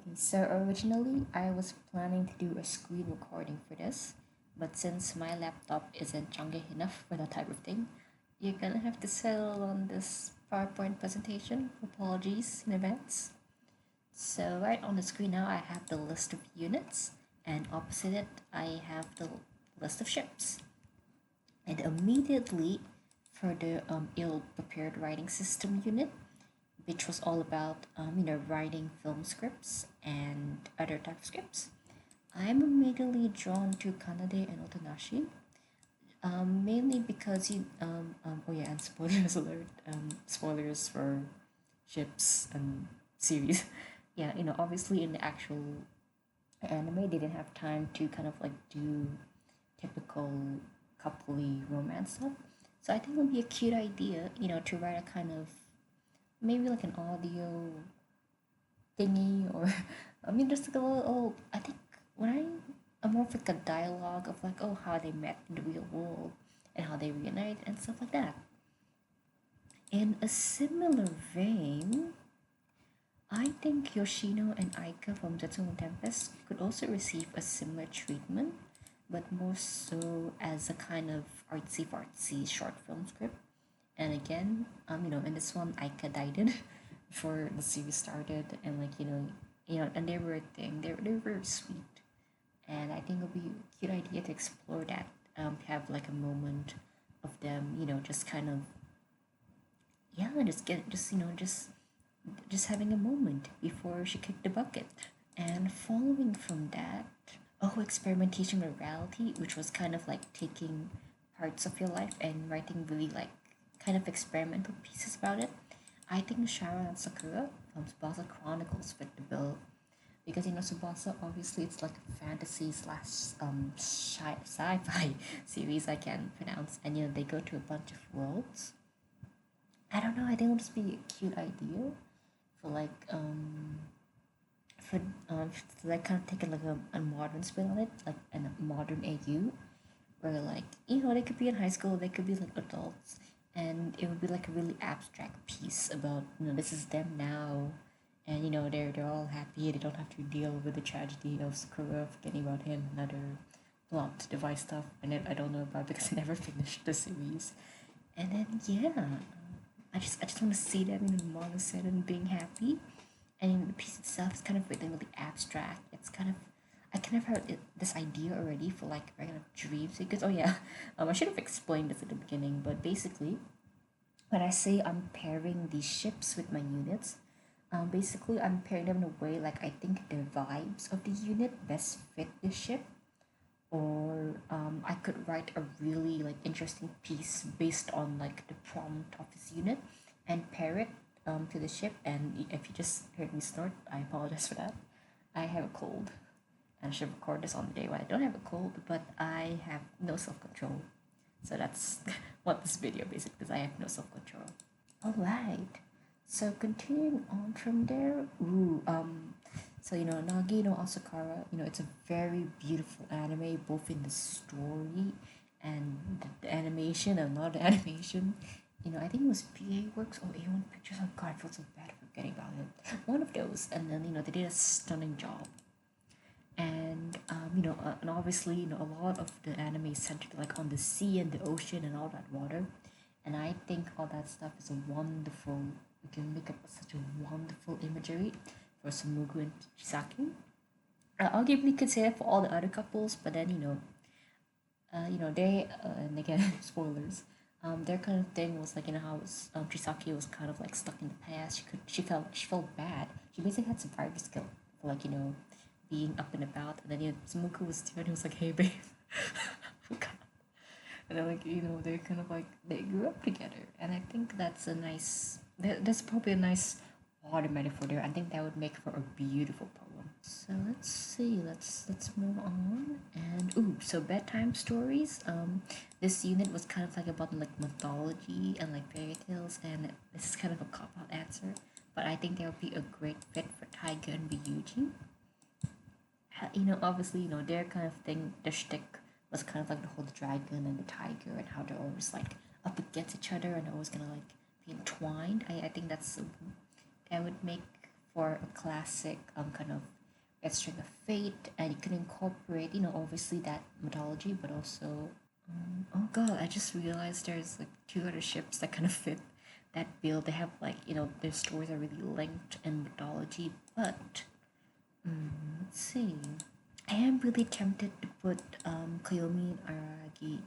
Okay, so originally I was planning to do a screen recording for this, but since my laptop isn't chunky enough for that type of thing, you're gonna have to settle on this PowerPoint presentation. Apologies in advance. So right on the screen now I have the list of units, and opposite it I have the list of ships. And immediately for the ill-prepared writing system unit, which was all about writing film scripts and other type of scripts. I'm immediately drawn to Kanade and Otonashi, mainly because oh yeah, and spoilers alert, spoilers for ships and series. Yeah, obviously in the actual anime, they didn't have time to kind of like do typical coupley romance stuff. So I think it would be a cute idea, to write a kind of maybe like an audio thingy or I mean just like a little I think when I'm more of like a dialogue of like how they met in the real world and how they reunite and stuff like that. In a similar vein, I think Yoshino and Aika from Zetsuen and Tempest could also receive a similar treatment, but more so as a kind of artsy fartsy short film script. And again, in this one, Aika died in before the series started, and like and they were a thing. They were very sweet, and I think it would be a cute idea to explore that. To have like a moment of them, just kind of yeah, just get just having a moment before she kicked the bucket. And following from that, experimentation with reality, which was kind of like taking parts of your life and writing really like kind of experimental pieces about it. I think Shara and Sakura from Tsubasa Chronicles fit the bill because Tsubasa obviously it's like a fantasy slash sci-fi series I can pronounce, and they go to a bunch of worlds. I don't know. I think it would just be a cute idea for like for to like kind of take like a modern spin on it, like a modern AU, where like they could be in high school, they could be like adults, and it would be like a really abstract piece about this is them now, and they're all happy, they don't have to deal with the tragedy of Sakura forgetting about him and other plot device stuff, and I don't know about because I never finished the series. And then yeah, I just want to see them in the manga set and being happy. And the piece itself is kind of really abstract. It's kind of I kind of heard this idea already for like regular dreams because yeah, I should have explained this at the beginning, but basically, when I say I'm pairing these ships with my units, basically I'm pairing them in a way like I think the vibes of the unit best fit the ship, or I could write a really like interesting piece based on like the prompt of this unit and pair it to the ship. And if you just heard me snort, I apologize for that. I have a cold, and I should record this on the day when I don't have a cold, but I have no self control. So that's what this video basically is. I have no self control. All right. So continuing on from there, so Nagino Asakara, it's a very beautiful anime, both in the story and the animation, and not the animation. I think it was PA Works or A1 Pictures. Oh God, I feel so bad for forgetting about it. One of those, and then they did a stunning job. And and obviously a lot of the anime is centered like on the sea and the ocean and all that water, and I think all that stuff is a wonderful. We can make up such a wonderful imagery for Tsumugu and Chisaki. Arguably could say that for all the other couples, but then they and again spoilers. Their kind of thing was like how Chisaki was kind of like stuck in the past. She felt bad. She basically had survivor skill for like being up and about, and then Tsumugu was there and he was like, "Hey babe," oh God. And then like they're kind of like they grew up together, and I think that's a nice. That's probably a nice water metaphor there. I think that would make for a beautiful poem. So let's see. Let's move on. And so bedtime stories. This unit was kind of like about like mythology and like fairy tales, and this is kind of a cop out answer, but I think that would be a great fit for Taiga and Ryuuji. Obviously, their kind of thing, their shtick was kind of like the whole dragon and the tiger and how they're always like up against each other and always gonna like be entwined. I think that would make for a classic kind of Red String of Fate, and you can incorporate, obviously that mythology, but also, oh god, I just realized there's like two other ships that kind of fit that bill. They have like, their stories are really linked in mythology, but let's see. I am really tempted to put Koyomi and Aragi.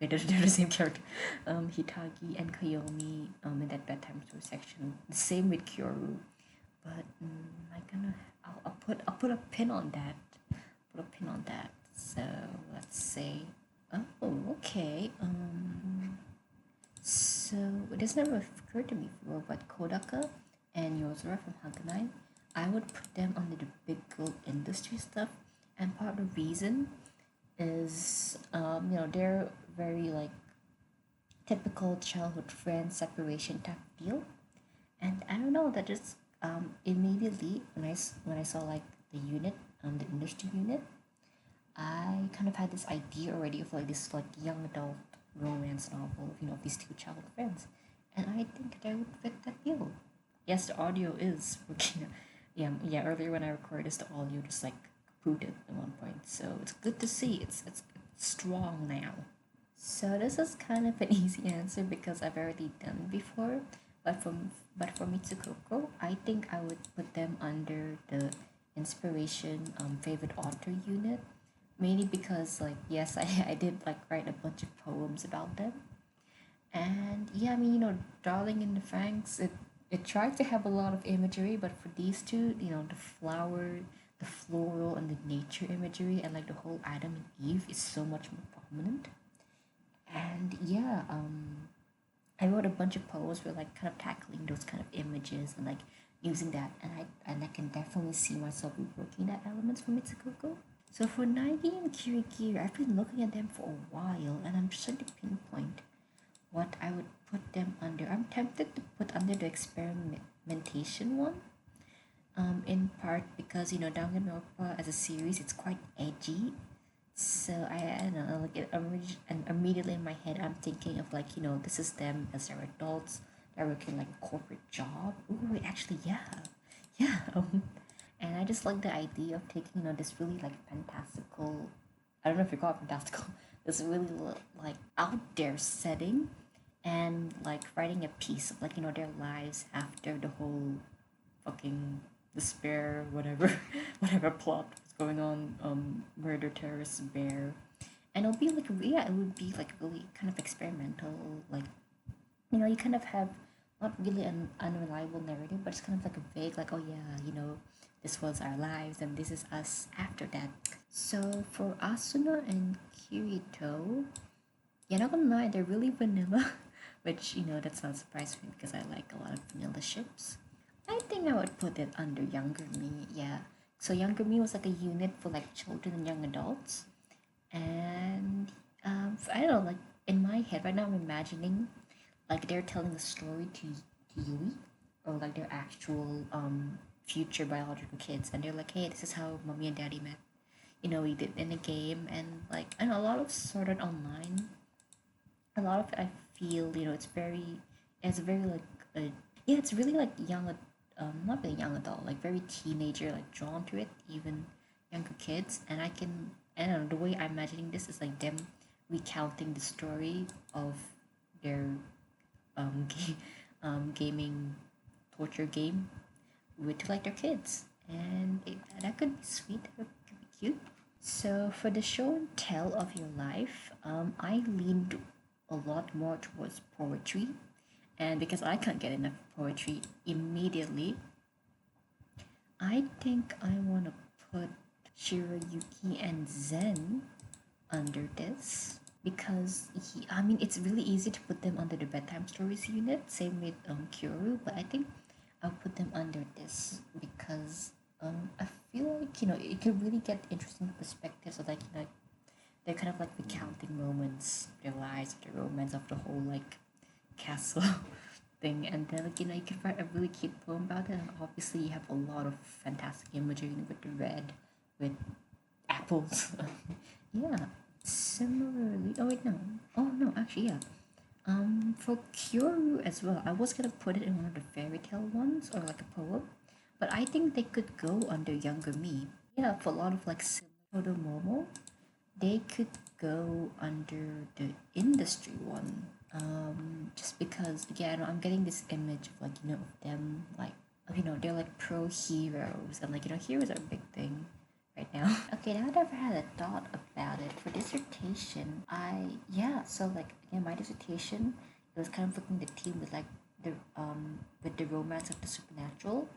Wait, they're the same character. Hitagi and Kayomi in that bedtime story section. The same with Kyoru, but I'll put a pin on that. Put a pin on that. So let's say, oh, okay. So this never occurred to me before, but Kodaka and Yosura from Haganai, I would put them under the big girl industry stuff, and part of the reason is they're very like typical childhood friend separation type deal, and I don't know, that just immediately when I saw like the unit, the industry unit, I kind of had this idea already of like this like young adult romance novel of these two childhood friends, and I think they would fit that bill. Yes, the audio is working. Yeah. Earlier when I recorded this, the audio just like booted at one point, so it's good to see it's strong now. So this is kind of an easy answer because I've already done before, but for Mitsukoko, I think I would put them under the inspiration favorite author unit, mainly because like yes, I did like write a bunch of poems about them, and yeah, I mean Darling in the Franxx, it tried to have a lot of imagery, but for these two, the flower, the floral, and the nature imagery, and like the whole Adam and Eve is so much more prominent. And yeah, I wrote a bunch of poems with like kind of tackling those kind of images and like using that, and I can definitely see myself reworking that elements from Mitsukoko. So for Nagi and Kirigiri, I've been looking at them for a while, and I'm trying to pinpoint what I would put them under. I'm tempted to put under the experimentation one, in part because Danganronpa as a series, it's quite edgy. So I don't know, like and immediately in my head I'm thinking of like this is them as they're adults, they're working like a corporate job. Oh wait, actually yeah. And I just like the idea of taking this really like fantastical, I don't know if you call it fantastical, this really like out there setting, and like writing a piece of like their lives after the whole fucking despair, whatever whatever plot is going on, murder terrorist bear. And it'll be like, yeah, it would be like really kind of experimental, like you kind of have not really an unreliable narrative, but it's kind of like a vague, like, oh yeah, this was our lives and this is us after that. So for Asuna and Kirito, yeah, not gonna lie, they're really vanilla, which that's not surprising me because I like a lot of vanilla ships. I think I would put it under Younger Me, yeah. So Younger Me was like a unit for like children and young adults, and I don't know, like in my head right now, I'm imagining like they're telling a story to Yui, or like their actual future biological kids, and they're like, hey, this is how mommy and daddy met. We did in a game, and like and a lot of Sword Art Online, a lot of it I feel it's very like yeah, it's really like not really young adult, like very teenager, like drawn to it, even younger kids. And I don't know, the way I'm imagining this is like them recounting the story of their gaming torture game with like their kids, and that could be sweet, that could be cute. So for the show and tell of your life, I leaned a lot more towards poetry, and because I can't get enough poetry immediately, I think I want to put Shirayuki and Zen under this, because I mean, it's really easy to put them under the bedtime stories unit. Same with Kyoru, but I think I'll put them under this because I feel like it could really get interesting perspectives of like they're kind of like recounting moments, their lives, the romance of the whole like castle thing, and then like you can write a really cute poem about it, and obviously you have a lot of fantastic imagery with the red, with apples. Yeah. Similarly, oh wait, no, oh no, actually, yeah. For Kyoru as well, I was gonna put it in one of the fairy tale ones or like a poem, But I think they could go under Younger Me. Yeah, for a lot of like similar to Momo, they could go under the industry one. Just because again, I'm getting this image of like of them like they're like pro heroes and like heroes are a big thing right now. Okay, now I've never had a thought about it. For dissertation, so like again my dissertation it was kind of looking the team with like the romance of the supernatural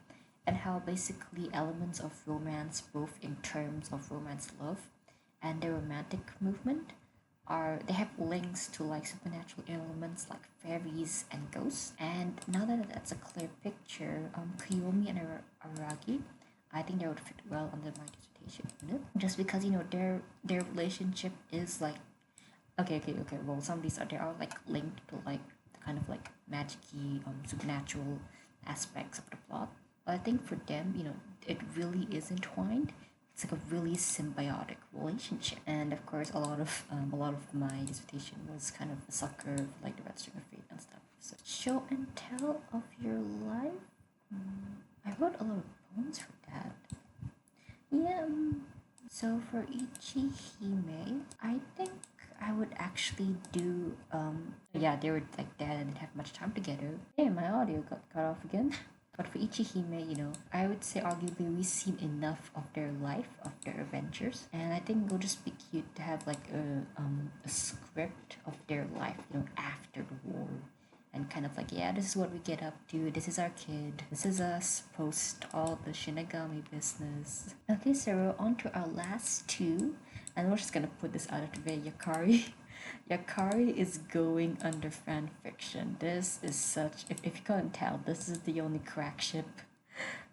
and how basically elements of romance both in terms of romance love and the romantic movement they have links to like supernatural elements like fairies and ghosts. And now that that's a clear picture, Koyomi and Aragi, I think they would fit well under my dissertation unit. Just because their relationship is like okay. Well, some of these they are like linked to like the kind of like magicy supernatural aspects of the plot. But I think for them, it really is entwined. It's like a really symbiotic relationship, and of course, a lot of my dissertation was kind of a sucker for like the Red String of Fate and stuff. So, show and tell of your life. I wrote a lot of poems for that. Yeah. So for Ichihime, I think I would actually do yeah, they were like dad and didn't have much time together. Hey, my audio got cut off again. But for Ichihime, I would say arguably we've seen enough of their life, of their adventures, and I think it'll just be cute to have like a script of their life, after the war, and kind of like this is what we get up to. This is our kid. This is us post all the Shinigami business. Okay, so we're on to our last two, and we're just gonna put this out of the way. Yakari. Yakari is going under fan fiction. This is such if you couldn't tell, this is the only crack ship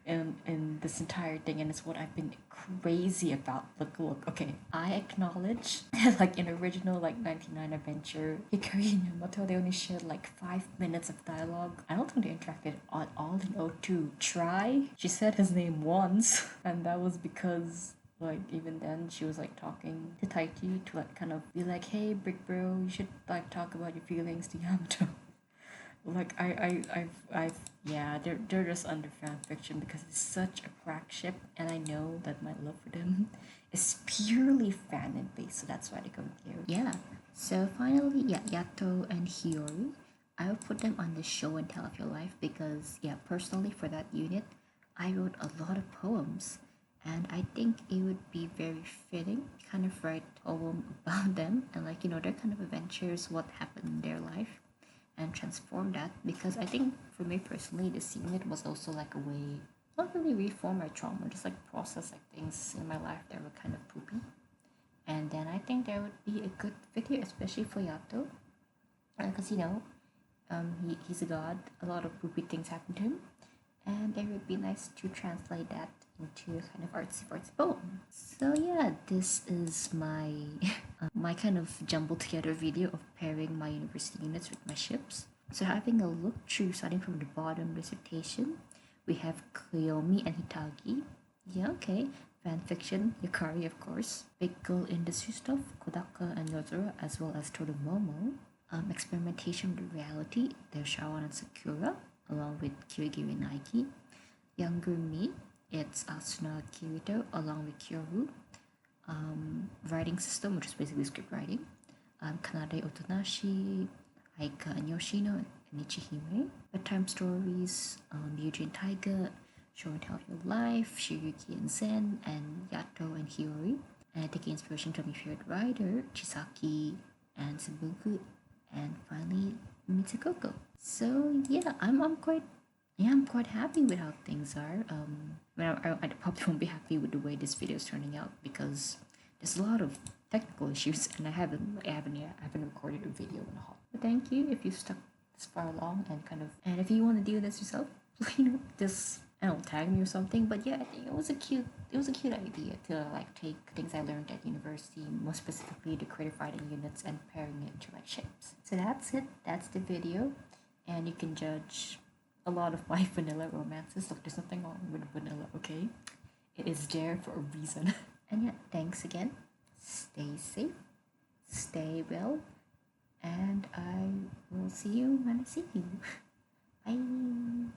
in this entire thing, and it's what I've been crazy about. Look, okay. I acknowledge like in original like 99 adventure, Hikari and Yamato they only shared like 5 minutes of dialogue. I don't think they interacted at all in O2. Try. She said his name once, and that was because like even then she was like talking to Taiki to like kind of be like, hey big bro, you should like talk about your feelings to Yamato. Like I've yeah, they're just under fan fiction because it's such a crack ship, and I know that my love for them is purely fan and based, so that's why they come here. Yeah. So finally, yeah, Yato and Hiyori. I would put them on the show and tell of your life because personally for that unit, I wrote a lot of poems. And I think it would be very fitting, kind of write a poem about them and like their kind of adventures, what happened in their life, and transform that because I think for me personally this unit was also like a way not really reform my trauma, just like process like things in my life that were kind of poopy. And then I think there would be a good fit here, especially for Yato, because he's a god, a lot of poopy things happen to him, and it would be nice to translate that into a kind of artsy poem. So yeah, this is my my kind of jumbled together video of pairing my university units with my ships. So having a look through, starting from the bottom, dissertation, we have Koyomi and Hitagi. Yeah, okay. Fanfiction, Yakari of course. Big girl industry stuff, Kodaka and Yosura, as well as Todomomo. Experimentation with reality, there's Shawan and Sakura, along with Kirigiri Nike. Younger Me, it's Asuna Kirito along with Kyoru. Writing system, which is basically script writing. Kanade Otonashi, Aika and Yoshino, and Ichihime. Bedtime stories, Ryuuji and Taiga, Show and Tell of Your Life, Shirayuki and Zen, and Yato and Hiyori. And taking inspiration from my favorite writer, Chisaki and Tsumugu, and finally Mitsukoko. So yeah, I'm quite happy with how things are. I probably won't be happy with the way this video is turning out because there's a lot of technical issues, and I haven't recorded a video in a while. But thank you if you stuck this far along and if you want to do this yourself, just tag me or something. But yeah, I think it was a cute idea to like take things I learned at university, more specifically the creative writing units, and pairing it to like shapes. So that's it. That's the video, and you can judge a lot of my vanilla romances. Look, there's nothing wrong with vanilla, okay? It is there for a reason. And yeah, thanks again. Stay safe, stay well, and I will see you when I see you. Bye.